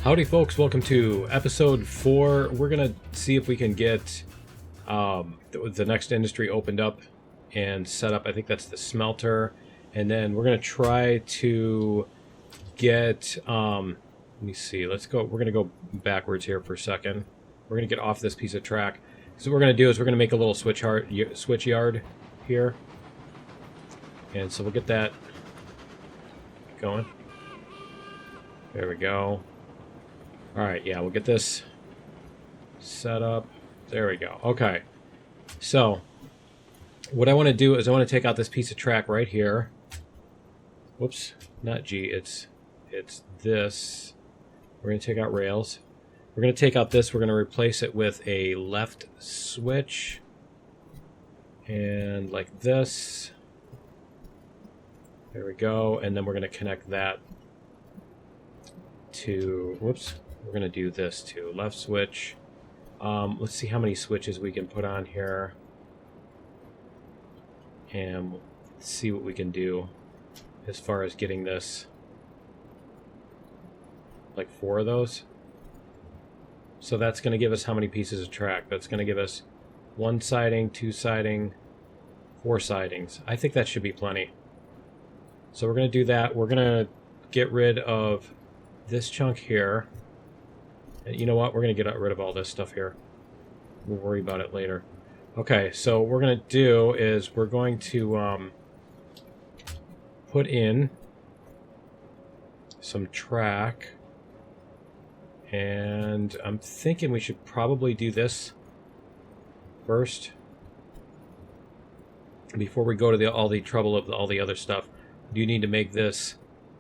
Howdy folks, welcome to episode 4. We're going to see if we can get the next industry opened up and set up. I think that's the smelter. And then we're going to try to get, let me see, let's go, we're going to go backwards here for a second. We're going to get off this piece of track. So what we're going to do is we're going to make a little switch yard here. And so we'll get that going. There we go. Alright, yeah, we'll get this set up. There we go. Okay. So, what I want to do is I want to take out this piece of track right here. Whoops, not G, it's this. We're going to take out rails. We're going to take out this, we're going to replace it with a left switch. And like this. There we go. And then we're going to connect that to, whoops. We're going to do this too. Left switch. Let's see how many switches we can put on here. And see what we can do as far as getting this. Like 4 of those. So that's going to give us how many pieces of track? That's going to give us 1 siding, 2 siding, 4 sidings. I think that should be plenty. So we're going to do that. We're going to get rid of this chunk here. You know what? We're going to get rid of all this stuff here. We'll worry about it later. Okay, so what we're going to do is we're going to put in some track. And I'm thinking we should probably do this first. Before we go to all the trouble of all the other stuff. You need to make this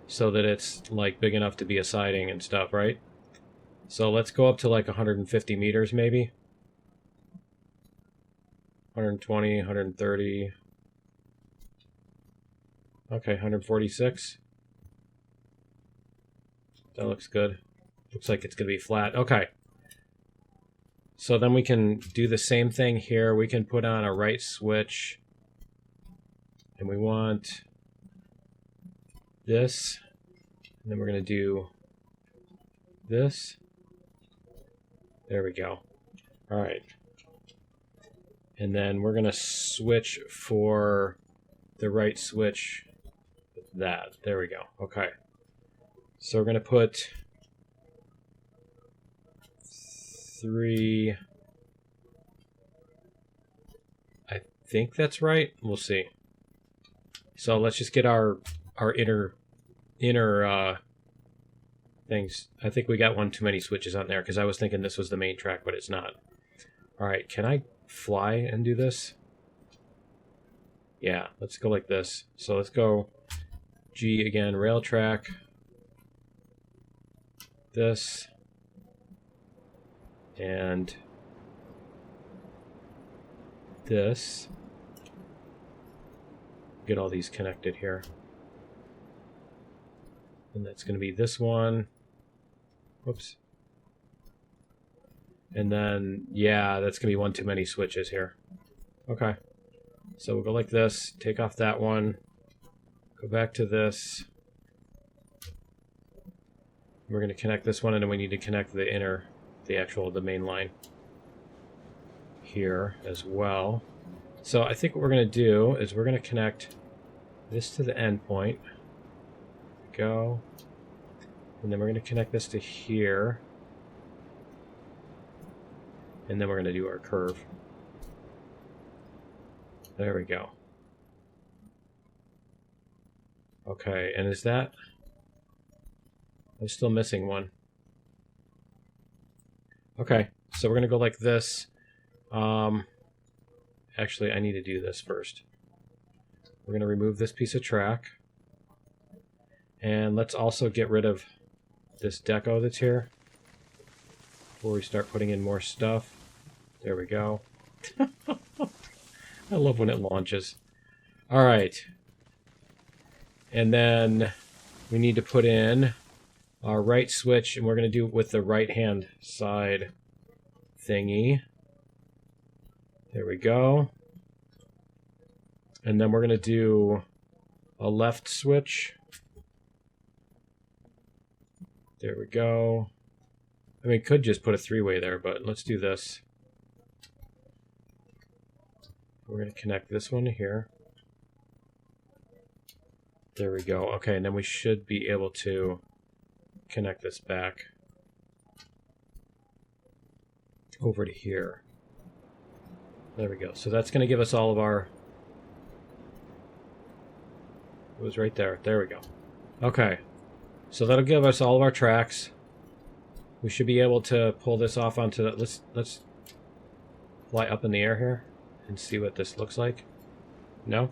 so that it's like big enough to be a siding and stuff, right? So let's go up to like 150 meters maybe. 120, 130. Okay, 146. That looks good. Looks like it's going to be flat. Okay. So then we can do the same thing here. We can put on a right switch. And we want this. And then we're going to do this. There we go. All right. And then we're going to switch for the right switch. That. There we go. Okay. So we're going to put 3. I think that's right. We'll see. So let's just get our inner things. I think we got one too many switches on there because I was thinking this was the main track, but it's not. All right, can I fly and do this? Yeah, let's go like this. So let's go G again, rail track. This. And this. Get all these connected here. And that's going to be this one. Whoops. And then, yeah, that's going to be one too many switches here. Okay. So we'll go like this. Take off that one. Go back to this. We're going to connect this one, and then we need to connect the main line here as well. So I think what we're going to do is we're going to connect this to the end point. Go. And then we're going to connect this to here. And then we're going to do our curve. There we go. Okay, and is that... I'm still missing one. Okay, so we're going to go like this. Actually, I need to do this first. We're going to remove this piece of track. And let's also get rid of this deco that's here before we start putting in more stuff. There we go. I love when it launches. All right. And then we need to put in our right switch, and we're going to do it with the right-hand side thingy. There we go. And then we're going to do a left switch. There we go. I mean, could just put a three-way there, but let's do this. We're going to connect this one here. There we go. Okay, and then we should be able to connect this back over to here. There we go. So that's going to give us all of our... It was right there. There we go. Okay. So that'll give us all of our tracks. We should be able to pull this off onto the... Let's fly up in the air here and see what this looks like. No?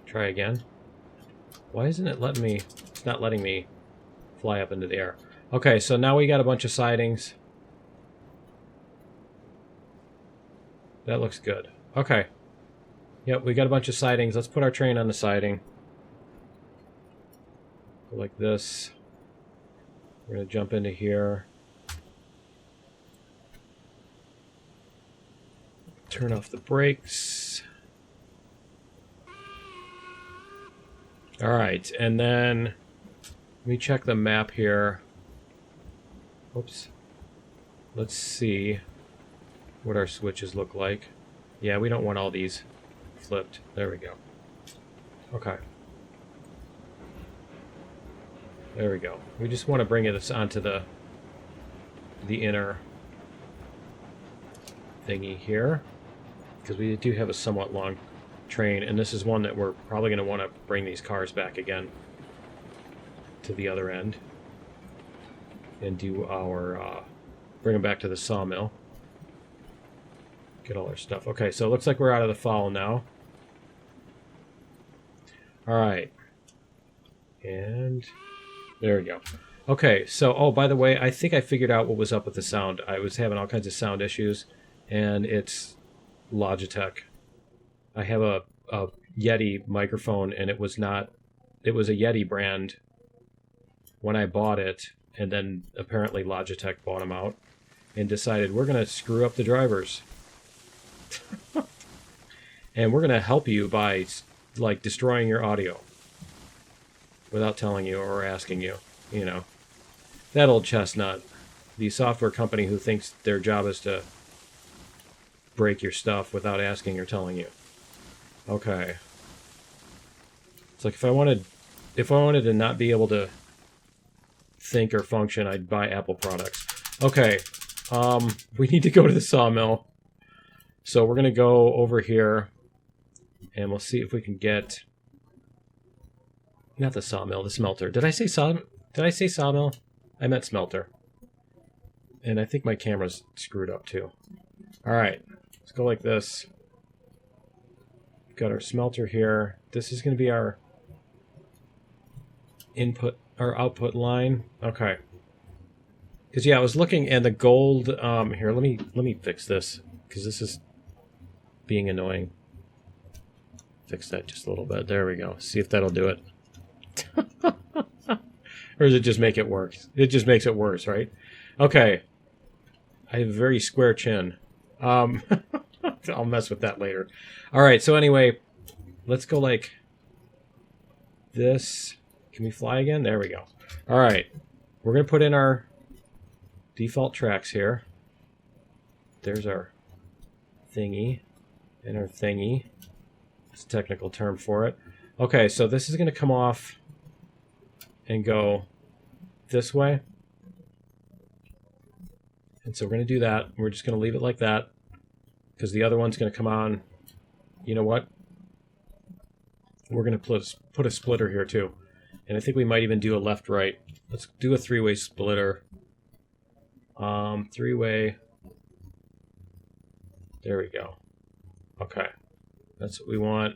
Try again. Why isn't it letting me... It's not letting me fly up into the air. Okay, so now we got a bunch of sidings. That looks good. Okay. Yep, we got a bunch of sidings. Let's put our train on the siding. Go like this. We're going to jump into here. Turn off the brakes. Alright, and then let me check the map here. Oops. Let's see what our switches look like. Yeah, we don't want all these flipped. There we go. Okay. There we go. We just want to bring it onto the inner thingy here, because we do have a somewhat long train, and this is one that we're probably going to want to bring these cars back again to the other end and do our bring them back to the sawmill, get all our stuff. Okay, so it looks like we're out of the foul now. All right, and there we go. Okay, so oh, by the way, I think I figured out what was up with the sound. I was having all kinds of sound issues, and it's Logitech. I have a Yeti microphone, and it was a Yeti brand when I bought it, and then apparently Logitech bought them out and decided we're going to screw up the drivers. And we're going to help you by like destroying your audio without telling you or asking you, you know. That old chestnut, the software company who thinks their job is to break your stuff without asking or telling you. Okay. It's like if I wanted to not be able to think or function, I'd buy Apple products. Okay. We need to go to the sawmill. So we're going to go over here and we'll see if we can get not the sawmill, the smelter. Did I say sawmill? I meant smelter. And I think my camera's screwed up too. All right. Let's go like this. Got our smelter here. This is going to be our output line. Okay. Because yeah, I was looking and the gold. Here, let me fix this because this is being annoying. Fix that just a little bit. There we go. See if that'll do it. Or does it just make it worse? It just makes it worse, right? Okay. I have a very square chin. I'll mess with that later. All right, so anyway, let's go like this. Can we fly again? There we go. All right, we're going to put in our default tracks here. There's our thingy and our thingy. That's a technical term for it. Okay, so this is going to come off and go this way. And so we're going to do that. We're just going to leave it like that because the other one's going to come on. You know what? We're going to put a splitter here too. And I think we might even do a left-right. Let's do a three-way splitter. Three-way. There we go. Okay. That's what we want.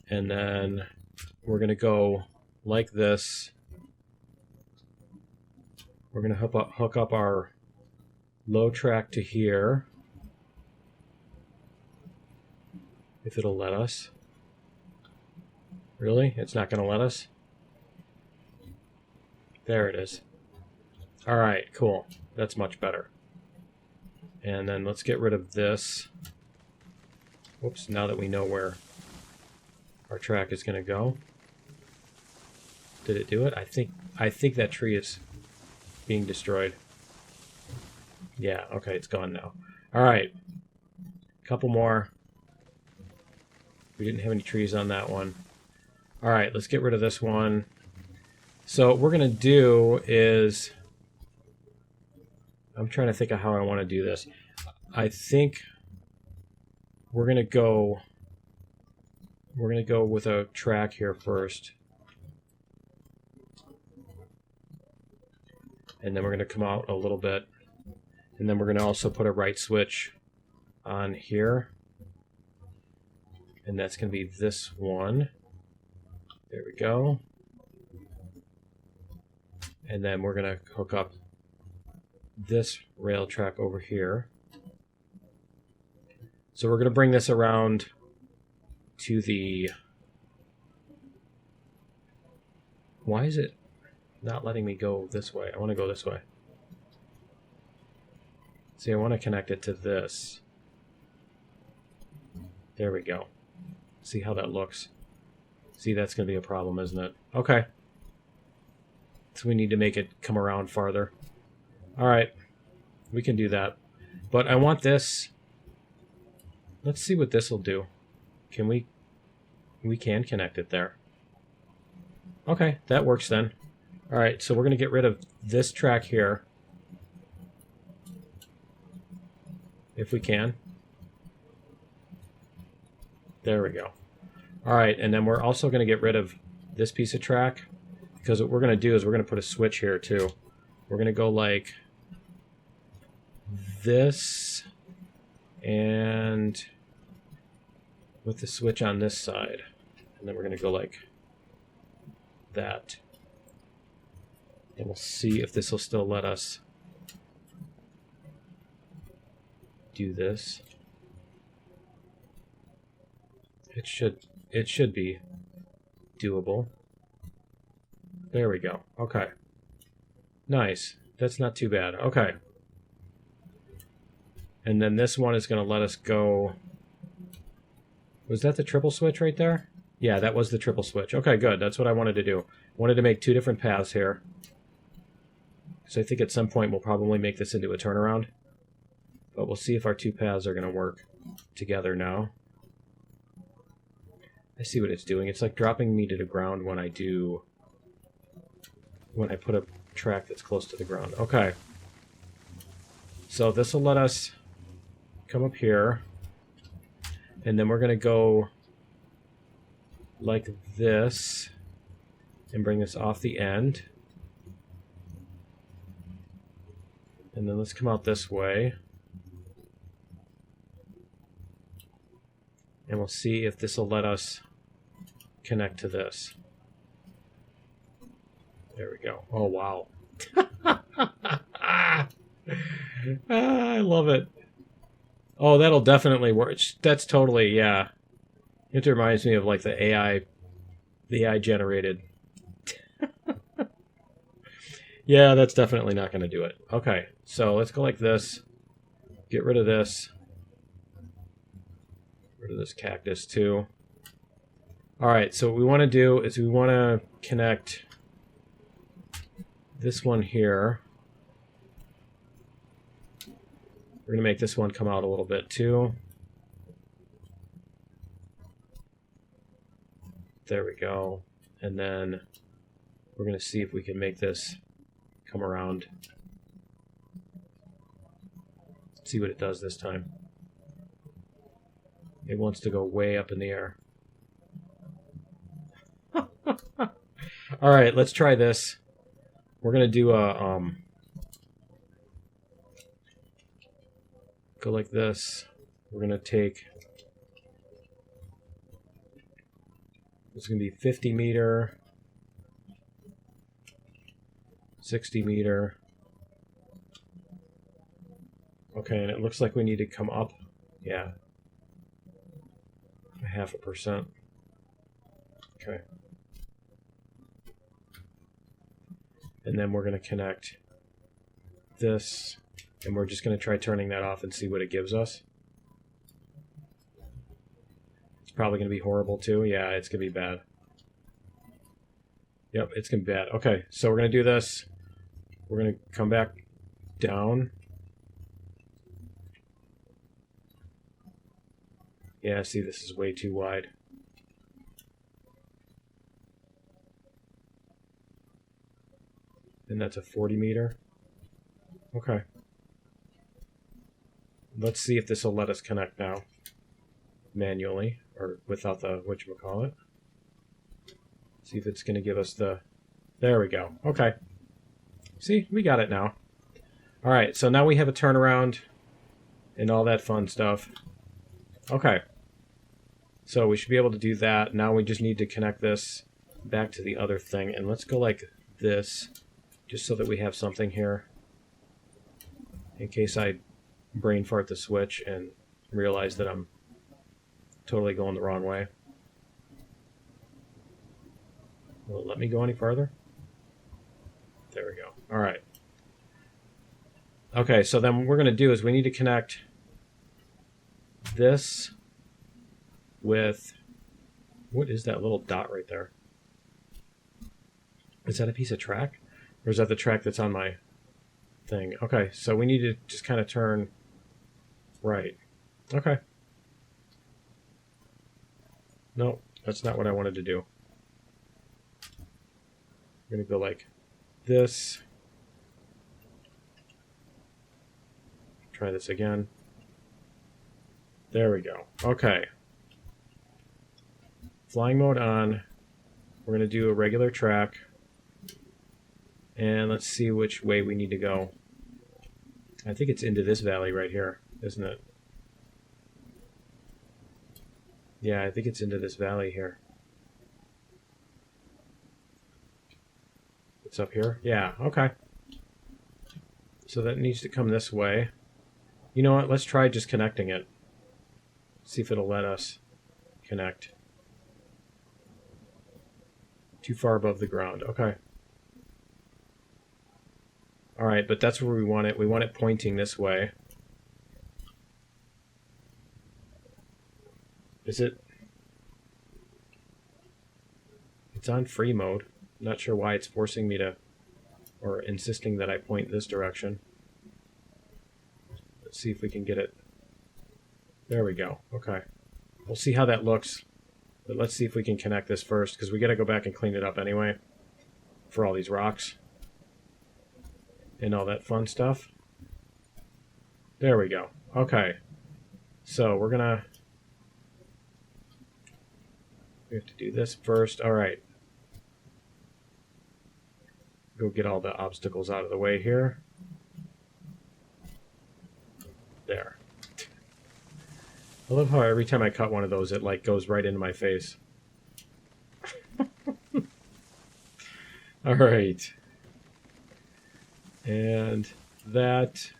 And then we're going to go like this. We're going to hook up our low track to here. If it'll let us. Really? It's not going to let us? There it is. All right, cool. That's much better. And then let's get rid of this. Whoops, now that we know where our track is going to go. Did it do it? I think that tree is being destroyed. Yeah, okay, it's gone now. Alright. Couple more. We didn't have any trees on that one. Alright, let's get rid of this one. So what we're going to do is... I'm trying to think of how I want to do this. I think we're going to go... We're going to go with a track here first. And then we're going to come out a little bit. And then we're going to also put a right switch on here. And that's going to be this one. There we go. And then we're going to hook up this rail track over here. So we're going to bring this around to the... Why is it not letting me go this way? I want to go this way. See, I want to connect it to this. There we go. See how that looks. See, that's going to be a problem, isn't it? Okay. So we need to make it come around farther. Alright. We can do that. But I want this... Let's see what this will do. Can we... We can connect it there. Okay, that works then. Alright, so we're going to get rid of this track here. If we can. There we go. Alright, and then we're also going to get rid of this piece of track. Because what we're going to do is we're going to put a switch here too. We're going to go like this. And with the switch on this side. And then we're going to go like that. And we'll see if this will still let us do this. It should be doable. There we go. Okay. Nice. That's not too bad. Okay. And then this one is going to let us go. Was that the triple switch right there? Yeah, that was the triple switch. Okay, good. That's what I wanted to do. Wanted to make two different paths here. So I think at some point we'll probably make this into a turnaround. But we'll see if our two paths are going to work together now. I see what it's doing. It's like dropping me to the ground when I do... When I put a track that's close to the ground. Okay. So this will let us come up here. And then we're going to go like this. And bring this off the end. And then let's come out this way. And we'll see if this will let us connect to this. There we go. Oh, wow. I love it. Oh, that'll definitely work. That's totally, yeah. It reminds me of like the AI generated. Yeah, that's definitely not going to do it. Okay, so let's go like this. Get rid of this. Get rid of this cactus too. All right, so what we want to do is we want to connect this one here. We're going to make this one come out a little bit too. There we go. And then we're going to see if we can make this come around. See what it does this time. It wants to go way up in the air. All right, let's try this. We're going to do a go like this. We're going to take, it's going to be 50 meter, 60 meter. Okay, and it looks like we need to come up. Yeah. 0.5%. Okay. And then we're going to connect this, and we're just going to try turning that off and see what it gives us. It's probably going to be horrible too. Yeah, it's going to be bad. Yep, it's going to be bad. Okay, so we're going to do this. We're going to come back down. Yeah, see, this is way too wide. And that's a 40 meter. Okay. Let's see if this will let us connect now. Manually, or without the whatchamacallit. See if it's going to give us the... There we go. Okay. See, we got it now. Alright, so now we have a turnaround and all that fun stuff. Okay. So we should be able to do that. Now we just need to connect this back to the other thing. And let's go like this, just so that we have something here. In case I brain fart the switch and realize that I'm totally going the wrong way. Will it let me go any farther? There we go. All right. Okay, so then what we're going to do is we need to connect this with... What is that little dot right there? Is that a piece of track? Or is that the track that's on my thing? Okay, so we need to just kind of turn right. Okay. No, that's not what I wanted to do. I'm going to go like this. Try this again. There we go. Okay. Flying mode on. We're going to do a regular track. And let's see which way we need to go. I think it's into this valley right here, isn't it? Yeah, I think it's into this valley here. It's up here? Yeah, okay. So that needs to come this way. You know what? Let's try just connecting it. See if it'll let us connect. Too far above the ground. Okay. Alright, but that's where we want it. We want it pointing this way. Is it? It's on free mode. I'm not sure why it's forcing me to, or insisting that I point this direction. Let's see if we can get it. There we go. Okay. We'll see how that looks. But let's see if we can connect this first, because we got to go back and clean it up anyway. For all these rocks. And all that fun stuff. There we go. Okay. So we're gonna... We have to do this first. Alright. Go get all the obstacles out of the way here. There. I love how every time I cut one of those, it like goes right into my face. Alright. And that...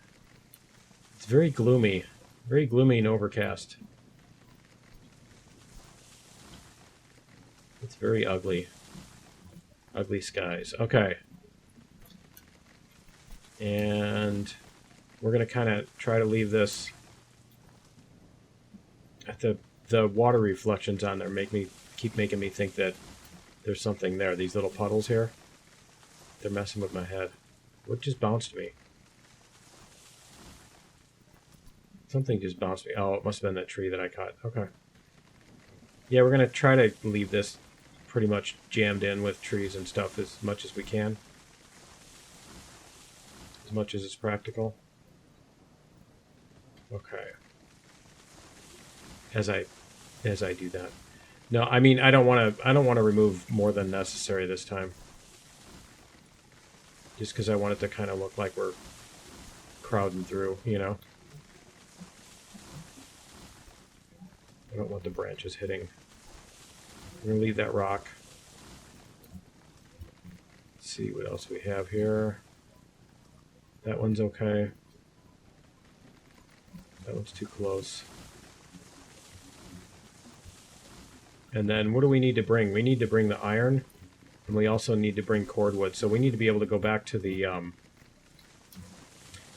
It's very gloomy. Very gloomy and overcast. It's very ugly. Ugly skies. Okay. And we're going to kind of try to leave this... The water reflections on there keep making me think that there's something there. These little puddles here. They're messing with my head. What just bounced me? Something just bounced me. Oh, it must have been that tree that I cut. Okay. Yeah, we're going to try to leave this pretty much jammed in with trees and stuff as much as we can. As much as it's practical. Okay. As I do that. No, I mean I don't want to remove more than necessary this time. Just because I want it to kind of look like we're crowding through, you know. I don't want the branches hitting. I'm going to leave that rock. Let's see what else we have here. That one's okay. That one's too close. And then what do we need to bring? We need to bring the iron. And we also need to bring cordwood. So we need to be able to go back to the...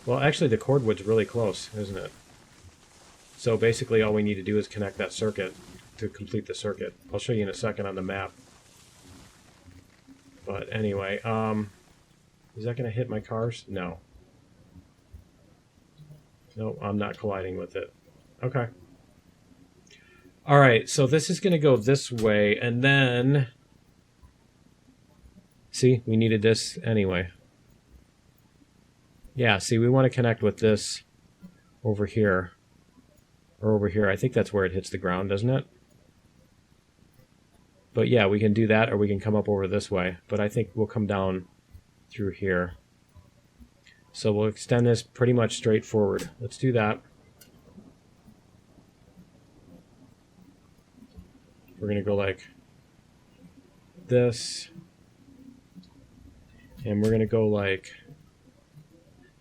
Well, actually the cordwood's really close, isn't it? So basically all we need to do is connect that circuit to complete the circuit. I'll show you in a second on the map. But anyway, Is that going to hit my cars? No. No, I'm not colliding with it. Okay. All right, so this is going to go this way, and then... See, we needed this anyway. Yeah, see, we want to connect with this over here. Or over here. I think that's where it hits the ground, doesn't it? But yeah, we can do that, or we can come up over this way. But I think we'll come down through here. So we'll extend this pretty much straight forward. Let's do that. We're going to go like this. And we're going to go like...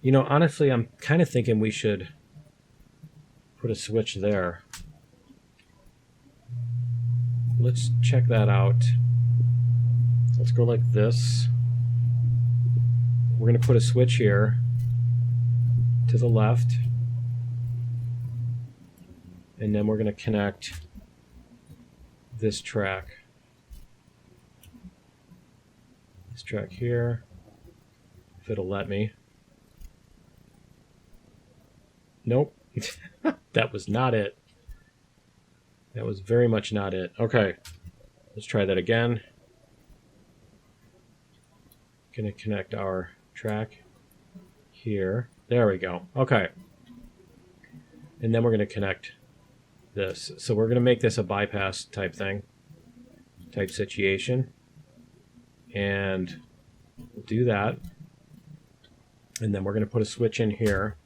You know, honestly, I'm kind of thinking we should put a switch there. Let's check that out. Let's go like this. We're going to put a switch here to the left. And then we're going to connect this track. This track here. If it'll let me. Nope. That was not it. That was very much not it. Okay. Let's try that again. Gonna connect our track here. There we go. Okay. And then we're gonna connect this. So we're gonna make this a bypass type thing. Type situation. And we'll do that. And then we're gonna put a switch in here.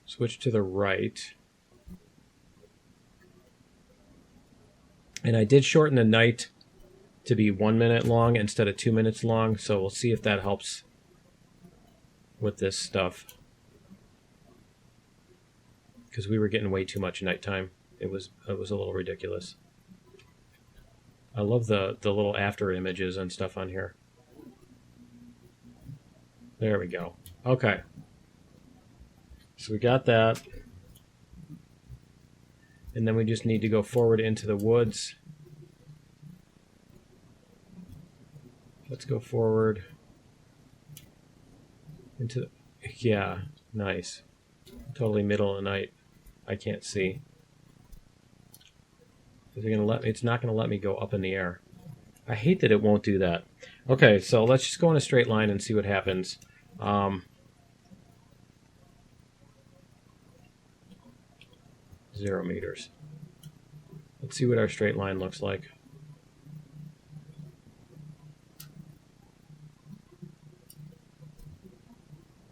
Switch to the right. And I did shorten the night to be 1 minute long instead of 2 minutes long, so we'll see if that helps with this stuff. Because we were getting way too much nighttime. It was a little ridiculous. I love the little after images and stuff on here. There we go. Okay. So we got that. And then we just need to go forward into the woods. Let's go forward into the... Yeah, nice. Totally middle of the night. I can't see. Is it gonna let me? It's not going to let me go up in the air. I hate that it won't do that. Okay, so let's just go in a straight line and see what happens. 0 meters. Let's see what our straight line looks like.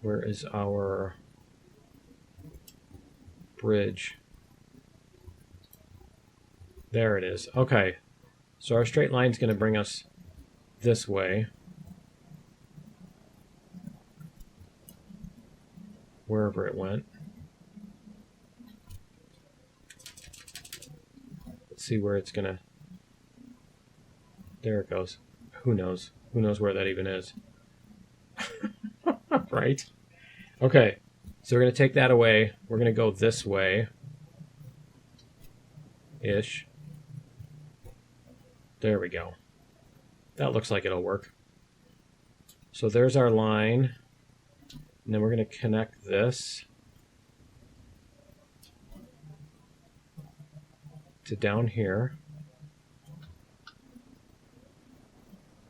Where is our bridge? There it is. Okay. So our straight line is going to bring us this way. Wherever it went. See where it's gonna... There it goes. Who knows? Who knows where that even is? Right? Okay. So we're gonna take that away. We're gonna go this way. Ish. There we go. That looks like it'll work. So there's our line. And then we're gonna connect this to down here.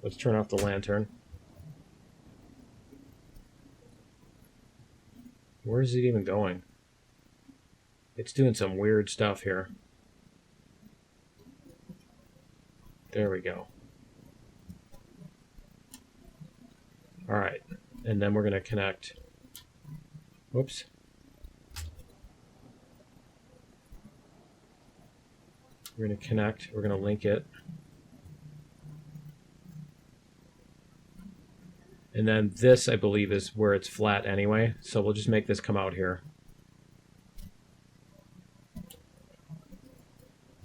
Let's turn off the lantern. Where is it even going? It's doing some weird stuff here. There we go. All right, and then we're going to connect. Whoops. We're going to connect. We're going to link it. And then this, I believe, is where it's flat anyway. So we'll just make this come out here.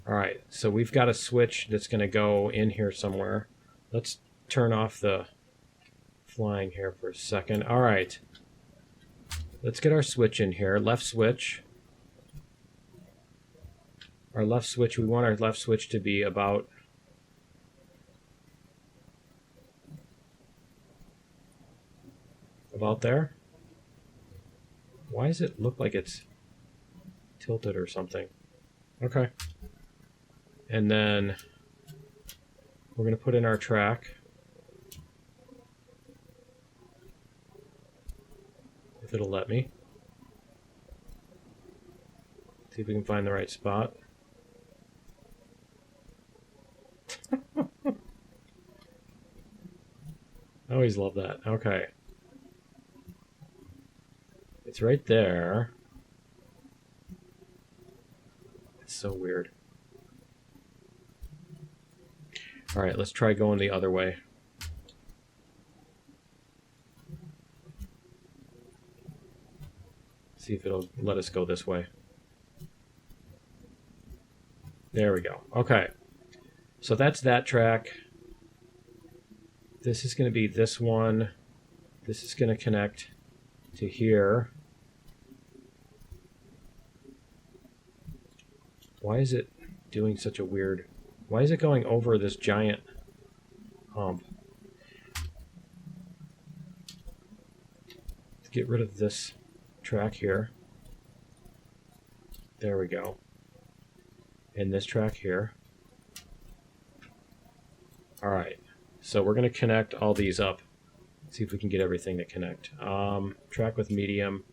All right, so we've got a switch that's going to go in here somewhere. Let's turn off the flying here for a second. All right. Let's get our switch in here. Left switch. Our left switch, we want our left switch to be about About there? Why does it look like it's tilted or something? Okay. And then we're going to put in our track. If it'll let me. See if we can find the right spot. I always love that. Okay. It's right there. It's so weird. Alright, let's try going the other way. See if it'll let us go this way. There we go. Okay. So that's that track. This is going to be this one. This is going to connect to here. Why is it doing such a weird... Why is it going over this giant hump? Let's get rid of this track here. There we go. And this track here. Alright. So we're going to connect all these up. See if we can get everything to connect. Track with medium.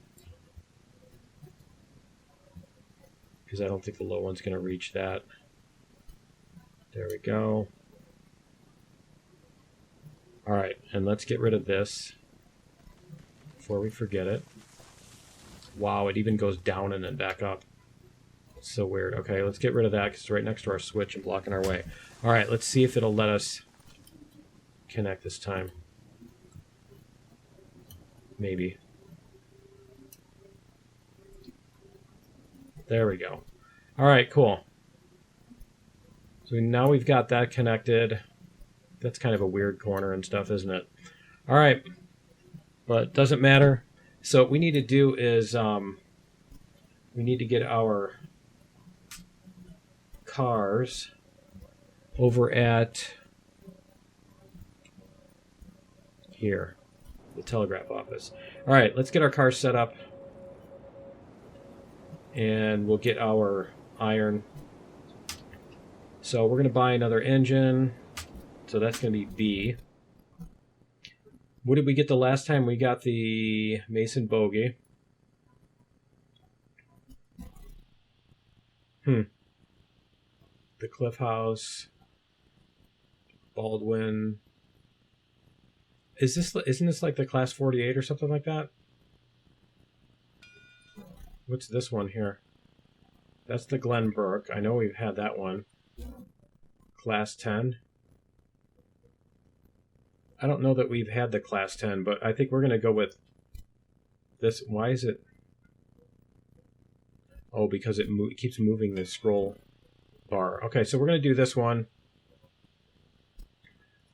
Because I don't think the low one's going to reach that. There we go. Alright, and let's get rid of this before we forget it. Wow, it even goes down and then back up. It's so weird. Okay, let's get rid of that because it's right next to our switch and blocking our way. Alright, let's see if it'll let us connect this time. Maybe. There we go. Alright, cool. So now we've got that connected. That's kind of a weird corner and stuff, isn't it? Alright. But doesn't matter. So what we need to do is we need to get our cars over at here, the telegraph office. All right, let's get our cars set up and we'll get our iron. So we're going to buy another engine. So that's going to be B. What did we get the last time? We got the Mason Bogey. The Cliff House. Baldwin. Isn't this like the Class 48 or something like that? What's this one here? That's the Glenbrook. I know we've had that one. Class 10. I don't know that we've had the Class 10, but I think we're going to go with this. Why is it? Oh, because it keeps moving the scroll bar. Okay, so we're going to do this one.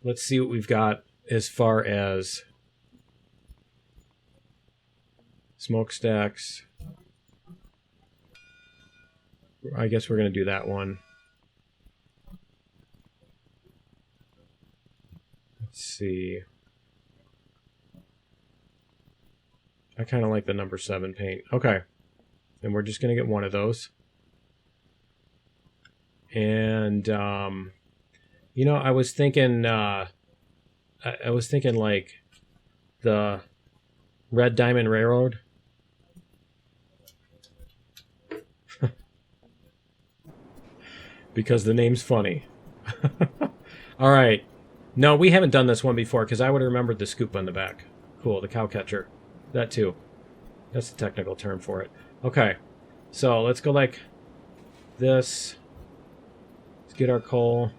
Let's see what we've got as far as smokestacks. I guess we're going to do that one. Let's see. I kind of like the number 7 paint. Okay. And we're just going to get one of those. And, you know, I was thinking like the Red Diamond Railroad. Because the name's funny. All right. No, we haven't done this one before because I would have remembered the scoop on the back. Cool, the cow catcher. That too. That's the technical term for it. Okay. So let's go like this. Let's get our coal.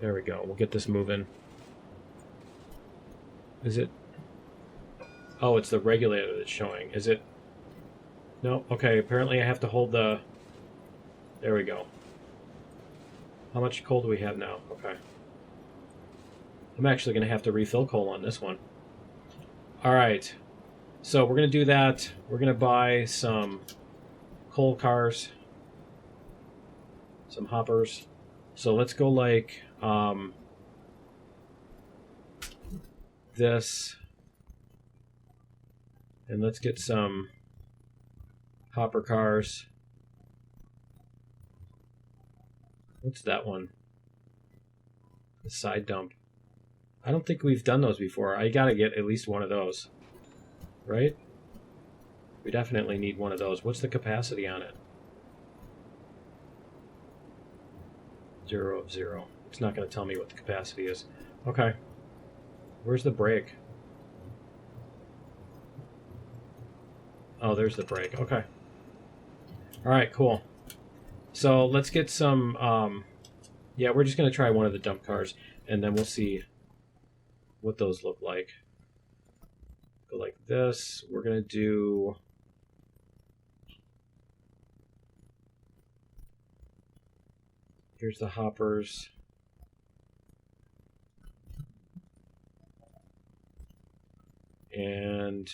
There we go. We'll get this moving. Is it? Oh, it's the regulator that's showing. Is it? No. Okay. Apparently I have to hold the... There we go. How much coal do we have now? Okay. I'm actually going to have to refill coal on this one. Alright. So we're going to do that. We're going to buy some coal cars. Some hoppers. So let's go like... this. And let's get some hopper cars. What's that one? The side dump. I don't think we've done those before. I gotta get at least one of those. Right? We definitely need one of those. What's the capacity on it? 0 of 0. It's not going to tell me what the capacity is. Okay. Where's the brake? Oh, there's the brake. Okay. Alright, cool. So let's get some... yeah, we're just going to try one of the dump cars, and then we'll see what those look like. Go like this. We're going to do... Here's the hoppers. And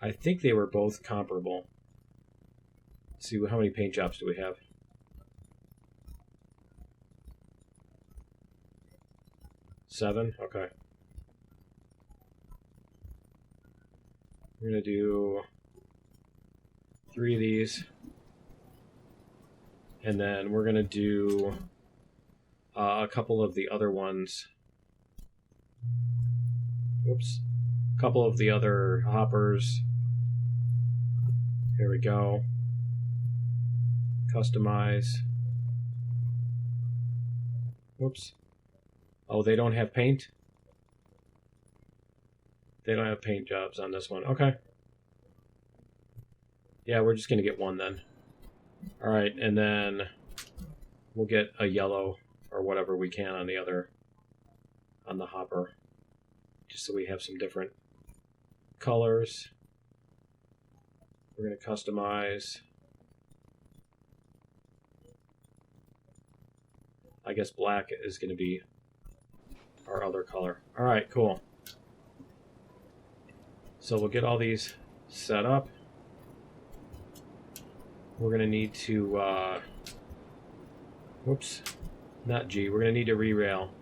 I think they were both comparable. Let's see, how many paint jobs do we have? 7? Okay. We're going to do 3 of these. And then we're going to do a couple of the other ones. Whoops. A couple of the other hoppers. Here we go. Customize. Whoops. Oh, they don't have paint? They don't have paint jobs on this one. Okay. Yeah, we're just going to get one then. Alright, and then we'll get a yellow or whatever we can on the other, on the hopper. Just so we have some different colors. We're going to customize. I guess black is going to be our other color. Alright, cool. So we'll get all these set up. We're going to need to, whoops, not G. We're going to need to re-rail.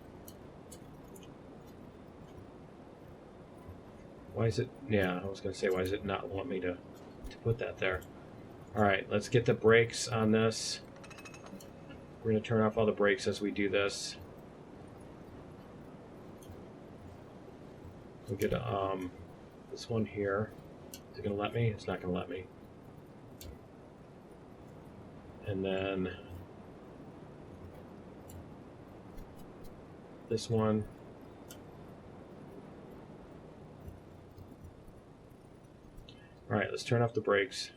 Why is it, yeah, I was going to say, why does it not want me to put that there? All right, let's get the brakes on this. We're going to turn off all the brakes as we do this. We'll get this one here. Is it going to let me? It's not going to let me. And then this one. All right, let's turn off the brakes.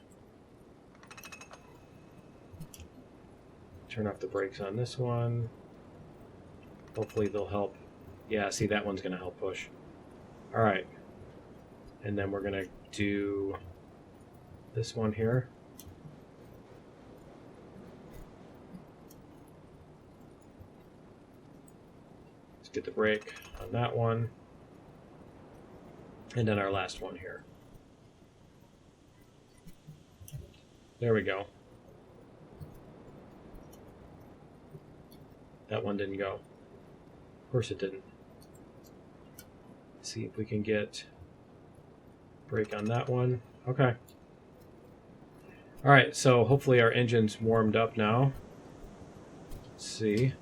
Turn off the brakes on this one. Hopefully they'll help. Yeah, see, that one's going to help push. All right. And then we're going to do this one here. Get the brake on that one, and then our last one here. There we go. That one didn't go. Of course it didn't. Let's see if we can get brake on that one. Okay. All right, so hopefully our engine's warmed up now. Let's see.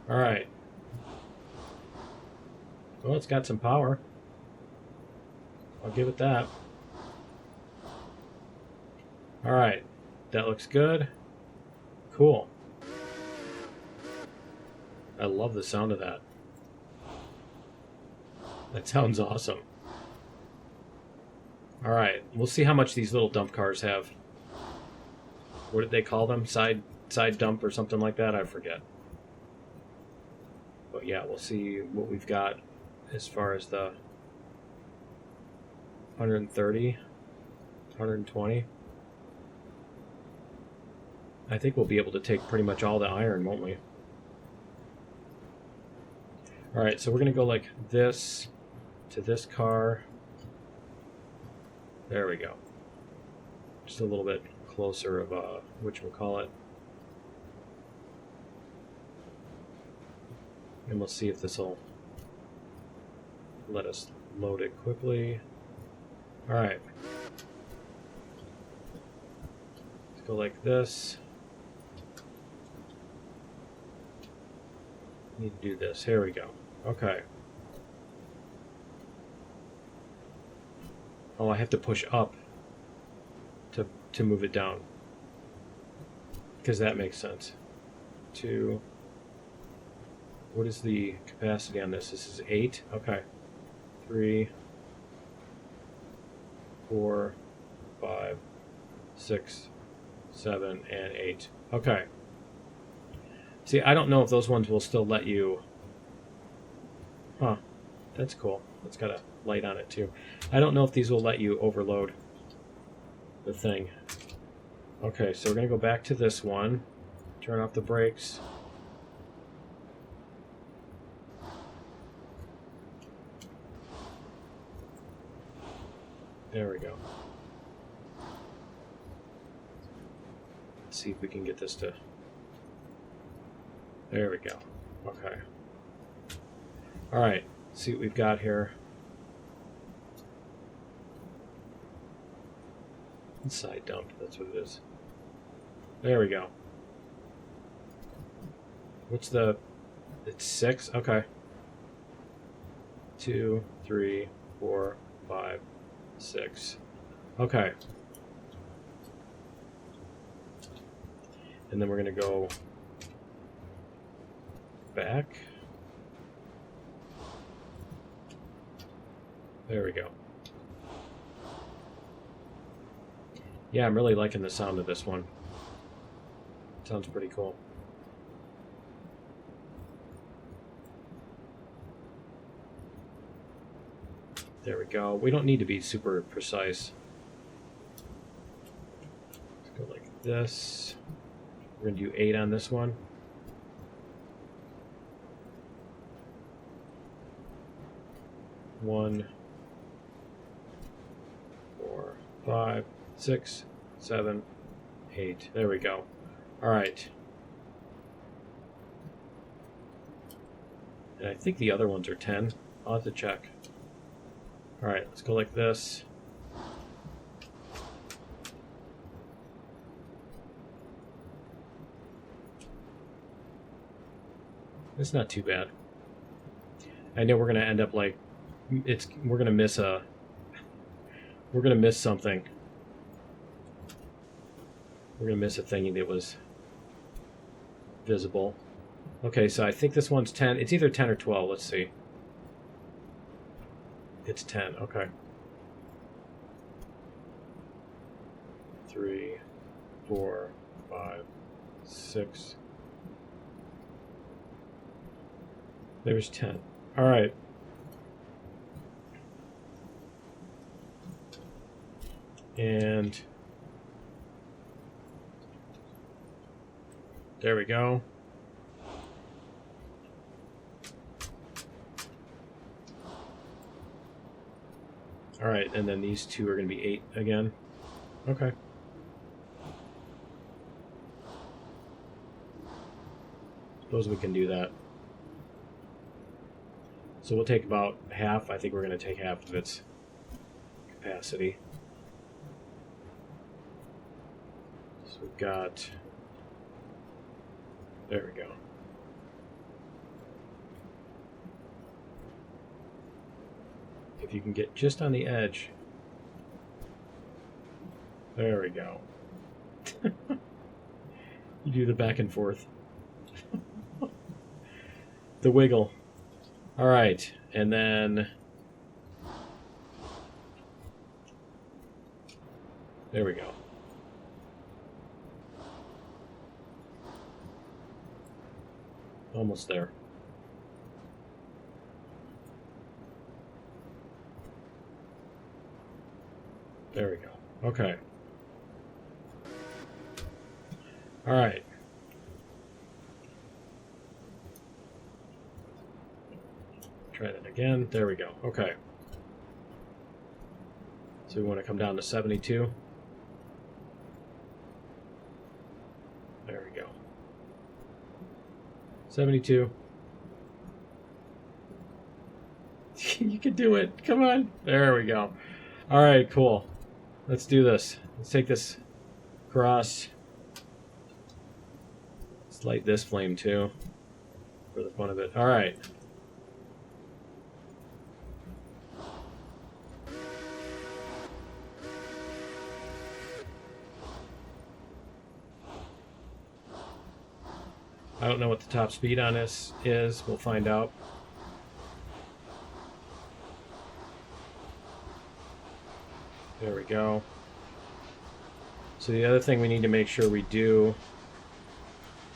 All right. Well, it's got some power. I'll give it that. All right. That looks good. Cool. I love the sound of that. That sounds awesome. All right. We'll see how much these little dump cars have. What did they call them? Side dump or something like that? I forget. But yeah, we'll see what we've got as far as the 130, 120. I think we'll be able to take pretty much all the iron, won't we? Alright, so we're going to go like this to this car. There we go. Just a little bit closer of whatchamacallit. And we'll see if this will let us load it quickly. Alright. Let's go like this. Need to do this. Here we go. Okay. Oh, I have to push up to move it down. Because that makes sense. 2. What is the capacity on this? This is 8. Okay. 3, 4, 5, 6, 7, and 8. Okay. See, I don't know if those ones will still let you... Huh. That's cool. It's got a light on it, too. I don't know if these will let you overload the thing. Okay, so we're going to go back to this one. Turn off the brakes. There we go. Let's see if we can get this to... There we go. Okay. Alright, see what we've got here. Side dump, that's what it is. There we go. What's the... It's 6? Okay. 2, 3, 4, 5, 6. Okay. And then we're going to go back. There we go. Yeah, I'm really liking the sound of this one. Sounds pretty cool. There we go. We don't need to be super precise. Let's go like this. We're going to do 8 on this one. One, 4, 5, 6, 7, 8. There we go. All right. And I think the other ones are 10. I'll have to check. All right, let's go like this. It's not too bad. I know we're going to end up like we're going to miss something. We're going to miss a thing that was visible. Okay, so I think this one's 10. It's either 10 or 12. Let's see. It's 10. Okay. 3, 4, 5, 6. There's 10. All right. And there we go. All right, and then these two are going to be 8 again. Okay. Suppose we can do that. So we'll take about half. I think we're going to take half of its capacity. So we've got... There we go. If you can get just on the edge. There we go. You do the back and forth. The wiggle. All right, and then there we go. Almost there. There we go. Okay. All right. Try that again. There we go. Okay. So So we want to come down to 72. There we go. 72. You can do it. Come on. There we go. All right, cool. Let's do this. Let's take this across. Let's light this flame too, for the fun of it. All right. I don't know what the top speed on this is. We'll find out. There we go. So the other thing we need to make sure we do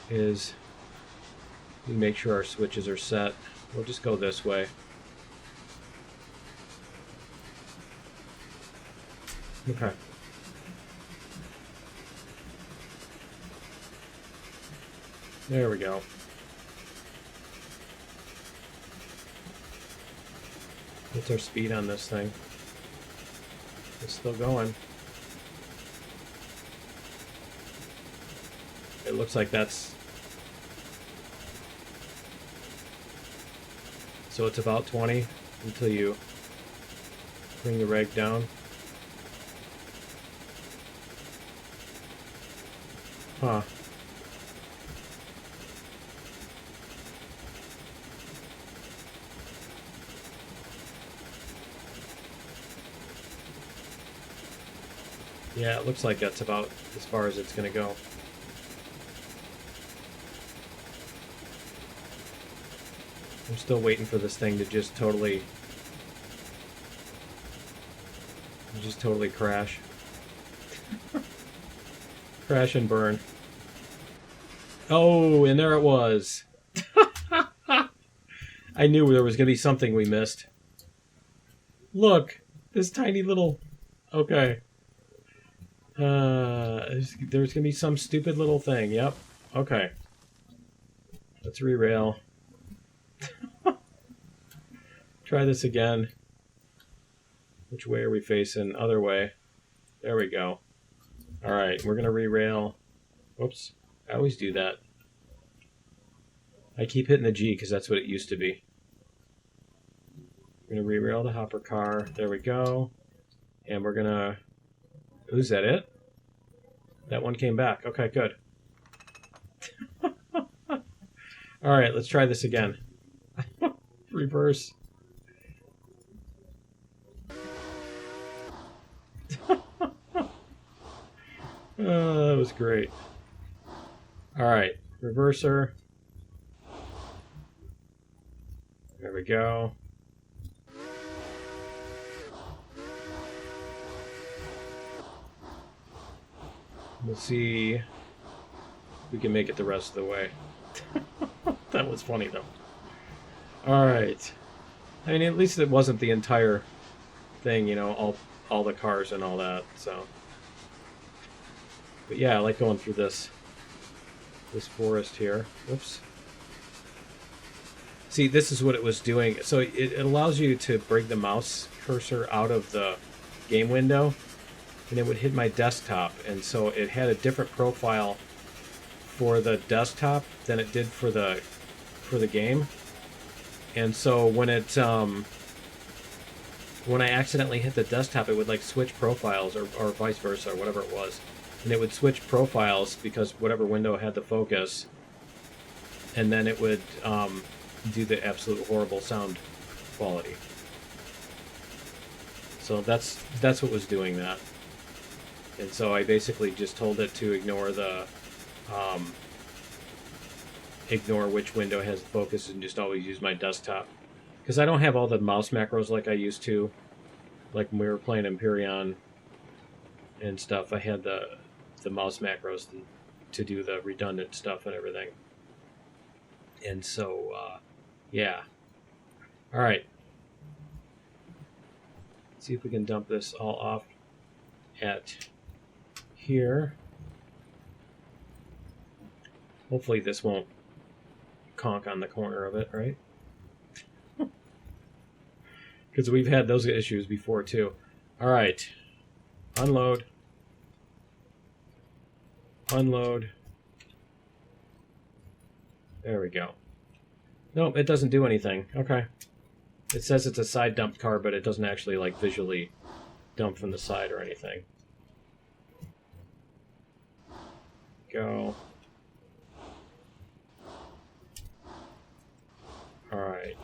is we make sure our switches are set. We'll just go this way. Okay. There we go. What's our speed on this thing? It's still going. It looks like that's... So it's about 20 until you bring the reg down. Huh. Yeah, it looks like that's about as far as it's going to go. I'm still waiting for this thing to just totally crash. Crash and burn. Oh, and there it was. I knew there was going to be something we missed. Look, this tiny little... Okay. There's going to be some stupid little thing. Yep. Okay. Let's re-rail. Try this again. Which way are we facing? Other way. There we go. Alright, we're going to re-rail. Whoops. I always do that. I keep hitting the G because that's what it used to be. We're going to re-rail the hopper car. There we go. And we're going to... Ooh, is that it? That one came back. Okay, good. Alright, let's try this again. Reverse. Oh, that was great. Alright, reverser. There we go. We'll see if we can make it the rest of the way. That was funny, though. Alright. I mean, at least it wasn't the entire thing, you know, all the cars and all that, so... But yeah, I like going through this forest here. Whoops. See, this is what it was doing. So it allows you to bring the mouse cursor out of the game window, and it would hit my desktop. And so it had a different profile for the desktop than it did for the game. And so when it when I accidentally hit the desktop, it would like switch profiles or vice versa or whatever it was. And it would switch profiles because whatever window had the focus, and then it would do the absolute horrible sound quality. So that's what was doing that. And so I basically just told it to ignore the ignore which window has the focus and just always use my desktop. Because I don't have all the mouse macros like I used to. Like when we were playing Empyrean and stuff, I had the mouse macros to do the redundant stuff and everything. And so, yeah. Alright. See if we can dump this all off at here. Hopefully this won't conk on the corner of it, right? Because we've had those issues before too. Alright. Unload. Unload. There we go. Nope, it doesn't do anything. Okay. It says it's a side dump car, but it doesn't actually, like, visually dump from the side or anything. Go. Alright.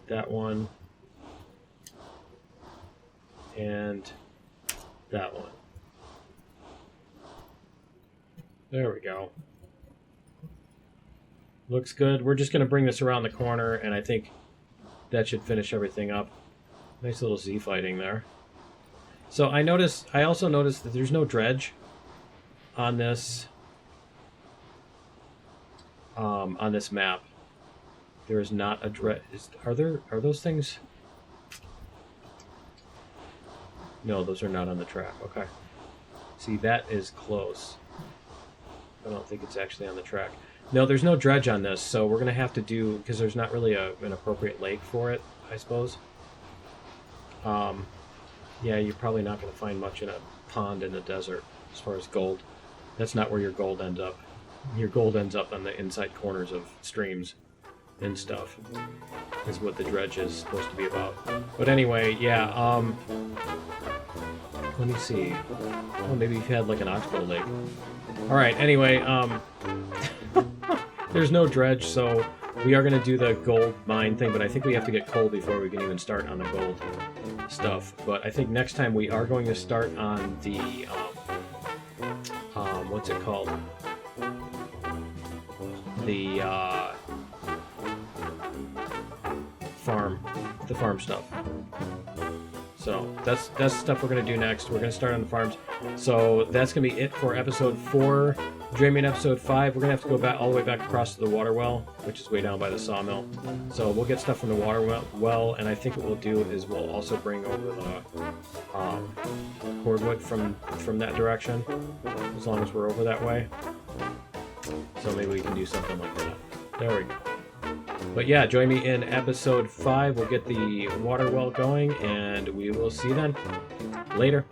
That one. And that one. There we go. Looks good. We're just going to bring this around the corner, and I think that should finish everything up. Nice little Z fighting there. So I also noticed that there's no dredge on this map. There is not a dredge. Are those things? No, those are not on the track. Okay. See, that is close. I don't think it's actually on the track. No, there's no dredge on this, so we're going to have to do, because there's not really an appropriate lake for it, I suppose. Yeah, you're probably not going to find much in a pond in the desert as far as gold. That's not where your gold ends up. Your gold ends up on the inside corners of streams and stuff, is what the dredge is supposed to be about. But anyway, yeah, let me see. Oh, maybe you've had like an oxbow lake. Alright, anyway, there's no dredge, so we are going to do the gold mine thing, but I think we have to get coal before we can even start on the gold stuff. But I think next time we are going to start on the, what's it called? The, farm stuff. So that's stuff we're going to do next. We're going to start on the farms. So that's going to be it for episode 4. Join me in episode 5. We're going to have to go back all the way back across to the water well, which is way down by the sawmill. So we'll get stuff from the water well, and I think what we'll do is we'll also bring over the cordwood from that direction, as long as we're over that way. So maybe we can do something like that. There we go. But yeah, join me in episode 5. We'll get the water well going, and we will see you then. Later.